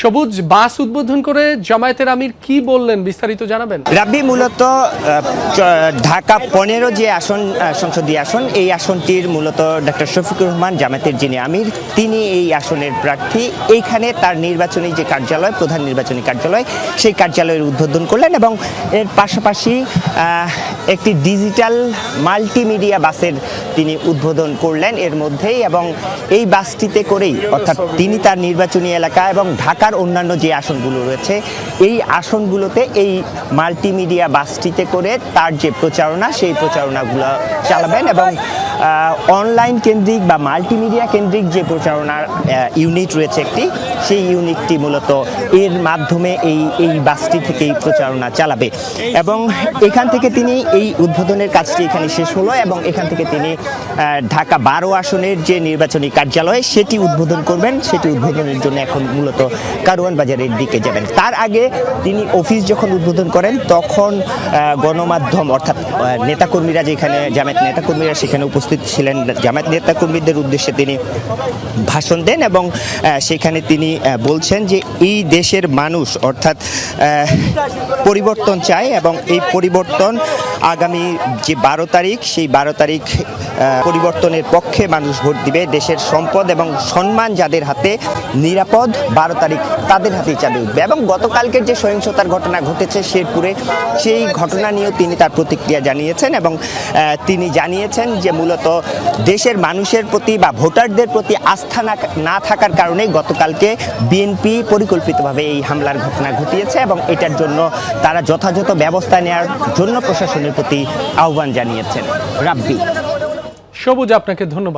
সবুজ বাস উদ্বোধন করে জামায়াতের আমির কি বললেন বিস্তারিত জানাবেন? রাব্বি মূলত ঢাকা 15 যে আসন সংসদীয় আসন, এই আসনটির মূলত ডক্টর শফিকুর রহমান জামায়াতের যিনি আমির, তিনি এই আসনের প্রার্থী। এইখানে তার নির্বাচনী যে কার্যালয়, প্রধান নির্বাচনী কার্যালয়, সেই কার্যালয়ের উদ্বোধন করলেন এবং এর পাশাপাশি একটি ডিজিটাল মাল্টিমিডিয়া বাসের তিনি উদ্বোধন করলেন এর মধ্যেই। এবং এই বাসটিতে করেই, অর্থাৎ তিনি তার নির্বাচনী এলাকা এবং ঢাকার অন্যান্য যে আসনগুলো রয়েছে, এই আসনগুলোতে এই মাল্টিমিডিয়া বাসটিতে করে তার যে প্রচারণা, সেই প্রচারণাগুলো চালাবেন। এবং অনলাইন কেন্দ্রিক বা মাল্টিমিডিয়া কেন্দ্রিক যে প্রচারণার ইউনিট রয়েছে একটি, সেই ইউনিটটি মূলত এর মাধ্যমে এই বাসটি থেকেই প্রচারণা চালাবে। এবং এখান থেকে তিনি এই উদ্বোধনের কাজটি এখানে শেষ হলো এবং এখান থেকে তিনি ঢাকা 12 আসনের যে নির্বাচনী কার্যালয়, সেটি উদ্বোধন করবেন। সেটি উদ্বোধনের জন্য এখন মূলত কারওয়ান বাজারের দিকে যাবেন। তার আগে তিনি অফিস যখন উদ্বোধন করেন, তখন গণমাধ্যম অর্থাৎ নেতাকর্মীরা, যেখানে জামায়াত নেতাকর্মীরা সেখানে উপস্থিত ছিলেন, জামায়াত নেতাকর্মীদের উদ্দেশ্যে তিনি ভাষণ দেন এবং সেখানে তিনি বলছেন যে এই দেশের মানুষ অর্থাৎ পরিবর্তন চায় এবং এই পরিবর্তন আগামী যে 12 তারিখ, সেই 12 তারিখ পরিবর্তনের পক্ষে মানুষ ভোট দিবে। দেশের সম্পদ এবং সম্মান যাদের হাতে, নিরাপদ 12 তারিখ তাদের হাতেই চাঁদে উঠবে। এবং গতকালকের যে সহিংসতার ঘটনা ঘটেছে শেরপুরে, সেই ঘটনা নিয়েও তিনি তার প্রতিক্রিয়া জানিয়েছেন এবং তিনি জানিয়েছেন যে মূলত দেশের মানুষের প্রতি বা ভোটারদের প্রতি আস্থা না থাকার কারণেই গতকালকে বিএনপি পরিকল্পিতভাবে এই হামলার ঘটনা ঘটিয়েছে এবং এটার জন্য তারা যথাযথ ব্যবস্থা নেওয়ার জন্য প্রশাসনের প্রতি আহ্বান জানিয়েছেন। রাব্বি। সবুজ, আপনাকে ধন্যবাদ।